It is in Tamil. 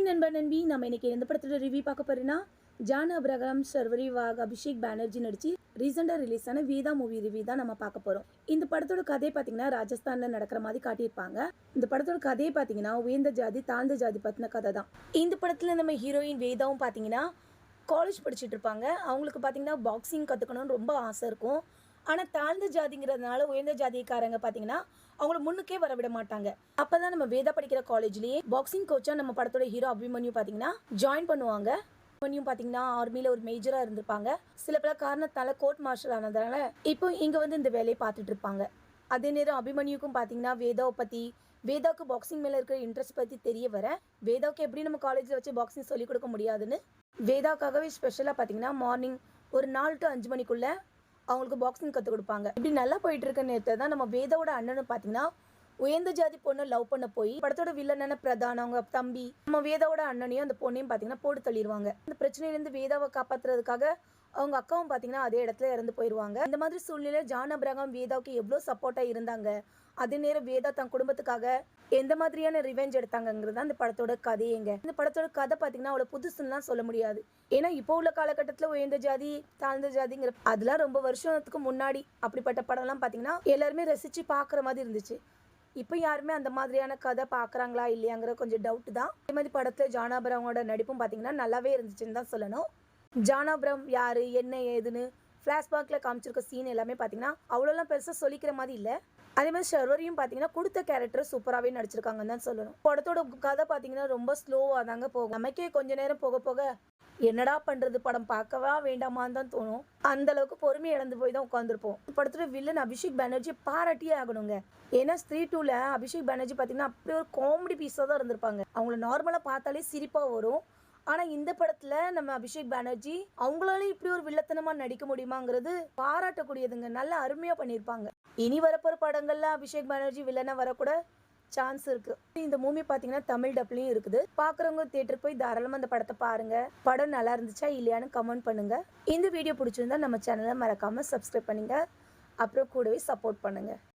ஹாய் நண்பா நண்பி, நம்ம இன்னைக்கு எந்த படத்தோட ரிவ்யூ பார்க்க போறோம்னா John Abraham, Sharvari walk, Abhishek Banerjee நடிச்சு ரீசெண்டாக ரிலீஸ் ஆன வேதா மூவி ரிவ்யூ தான் நம்ம பார்க்க போகிறோம். இந்த படத்தோட கதையை பார்த்தீங்கன்னா ராஜஸ்தானில் நடக்கிற மாதிரி காட்டியிருப்பாங்க. இந்த படத்தோட கதையை பார்த்தீங்கன்னா உயர்ந்த ஜாதி தாழ்ந்த ஜாதி பற்றின கதை தான். இந்த படத்தில் நம்ம ஹீரோயின் வேதாவும் பார்த்தீங்கன்னா காலேஜ் படிச்சுட்டு இருப்பாங்க. அவங்களுக்கு பார்த்தீங்கன்னா பாக்ஸிங் கற்றுக்கணும்னு ரொம்ப ஆசை இருக்கும். ஆனால் தாழ்ந்த ஜாதிங்கிறதுனால உயர்ந்த ஜாதிக்காரங்க பார்த்தீங்கன்னா அவங்கள முன்னுக்கே வர விட மாட்டாங்க. அப்போதான் நம்ம வேதா படிக்கிற காலேஜ்லேயே பாக்ஸிங் கோச்சாக நம்ம படத்தோட ஹீரோ அபிமன்யு பார்த்தீங்கன்னா ஜாயின் பண்ணுவாங்க. அபிமன்யும் பார்த்தீங்கன்னா ஆர்மியில் ஒரு மேஜராக இருந்திருப்பாங்க. சில பல காரணத்தால் கோர்ட் மார்ஷல் ஆனதுனால இப்போ இங்கே வந்து இந்த வேலையை பார்த்துட்டு இருப்பாங்க. அதே நேரம் அபிமன்யுக்கும் பார்த்தீங்கன்னா வேதாவை பற்றி, வேதாவுக்கு பாக்ஸிங் மேலே இருக்கிற இன்ட்ரெஸ்ட் பற்றி தெரிய வர, வேதாவுக்கு எப்படி நம்ம காலேஜில் வச்சு பாக்ஸிங் சொல்லிக் கொடுக்க முடியாதுன்னு வேதாவுக்காகவே ஸ்பெஷலாக பார்த்தீங்கன்னா மார்னிங் ஒரு 4 to 5 மணிக்குள்ளே அவங்களுக்கு பாக்ஸிங் கற்றுக் கொடுப்பாங்க. இப்படி நல்லா போயிட்டு இருக்க நேரத்தை தான் நம்ம வேதாவோட அண்ணனும் பார்த்தீங்கன்னா உயர்ந்த ஜாதி பொண்ணை லவ் பண்ண போய் படத்தோட வில்லனான பிரதான் அவங்க தம்பி நம்ம வேதாவோட அண்ணனையும் அந்த பொண்ணையும் பார்த்தீங்கன்னா போட்டு தள்ளிடுவாங்க. இந்த பிரச்சனையிலேருந்து வேதாவை காப்பாற்றுறதுக்காக அவங்க அக்காவும் பார்த்தீங்கன்னா அதே இடத்துல இறந்து போயிடுவாங்க. இந்த மாதிரி சூழ்நிலையில் ஜான் அப்ரஹாம் வேதாவுக்கு எவ்வளோ சப்போர்ட்டாக இருந்தாங்க, அதே நேரம் வேதா தன் குடும்பத்துக்காக எந்த மாதிரியான ரிவெஞ்ச் எடுத்தாங்கிறது தான் இந்த படத்தோட கதையேங்க. இந்த படத்தோட கதை பார்த்தீங்கன்னா அவ்வளோ புதுசுலாம் சொல்ல முடியாது. ஏன்னா இப்போ உள்ள காலகட்டத்தில் உயர்ந்த ஜாதி தாழ்ந்த ஜாதிங்கிற அதெல்லாம் ரொம்ப வருஷத்துக்கு முன்னாடி அப்படிப்பட்ட படம்லாம் பார்த்தீங்கன்னா எல்லாருமே ரசித்து பார்க்குற மாதிரி இருந்துச்சு. இப்போ யாருமே அந்த மாதிரியான கதை பார்க்குறாங்களா இல்லையாங்கிற கொஞ்சம் டவுட் தான். அதே மாதிரி படத்தில் ஜான் அப்ரஹாமோட நடிப்பும் பார்த்தீங்கன்னா நல்லாவே இருந்துச்சுன்னு தான் சொல்லணும். ஜான் அப்ரஹாம் யார் என்ன ஏதுன்னு ஃப்ளாஷ்பேக்கில் காமிச்சிருக்க சீன் எல்லாமே பார்த்தீங்கன்னா அவ்வளோலாம் பெருசாக சொல்லிக்கிற மாதிரி இல்லை. அதே மாதிரி ஷர்வரியும் பார்த்தீங்கன்னா கொடுத்த கேரக்டர் சூப்பராகவே நடிச்சிருக்காங்கன்னு தான் சொல்லணும். படத்தோட கதை பார்த்தீங்கன்னா ரொம்ப ஸ்லோவாக தாங்க போகும். நமக்கே கொஞ்ச நேரம் போக போக என்னடா பண்ணுறது, படம் பார்க்கவா வேண்டாமான்னு தான் தோணும். அந்த அளவுக்கு பொறுமை இழந்து போய் தான் உட்காந்துருப்போம். படத்தோட வில்லன் அபிஷேக் பானர்ஜி பாராட்டியே ஆகணுங்க. ஏன்னா ஸ்திரீ 2ல அபிஷேக் பானர்ஜி பார்த்தீங்கன்னா அப்படியே ஒரு காமெடி பீஸாக தான் இருந்திருப்பாங்க. அவங்கள நார்மலாக பார்த்தாலே சிரிப்பாக வரும். ஆனால் இந்த படத்தில் நம்ம அபிஷேக் பானர்ஜி அவங்களாலே இப்படி ஒரு வில்லத்தனமாக நடிக்க முடியுமாங்கிறது பாராட்டக்கூடியதுங்க. நல்லா அருமையாக பண்ணியிருப்பாங்க. இனி வரப்போகிற படங்கள்ல அபிஷேக் பானர்ஜி வில்லனாக வரக்கூட சான்ஸ் இருக்குது. இந்த மூவி பார்த்தீங்கன்னா தமிழ் டப்லையும் இருக்குது. பார்க்குறவங்க தியேட்டருக்கு போய் தாராளமாக அந்த படத்தை பாருங்கள். படம் நல்லா இருந்துச்சா இல்லையான்னு கமெண்ட் பண்ணுங்கள். இந்த வீடியோ பிடிச்சிருந்தா நம்ம சேனலை மறக்காமல் சப்ஸ்கிரைப் பண்ணுங்கள். அப்புறம் கூடவே சப்போர்ட் பண்ணுங்கள்.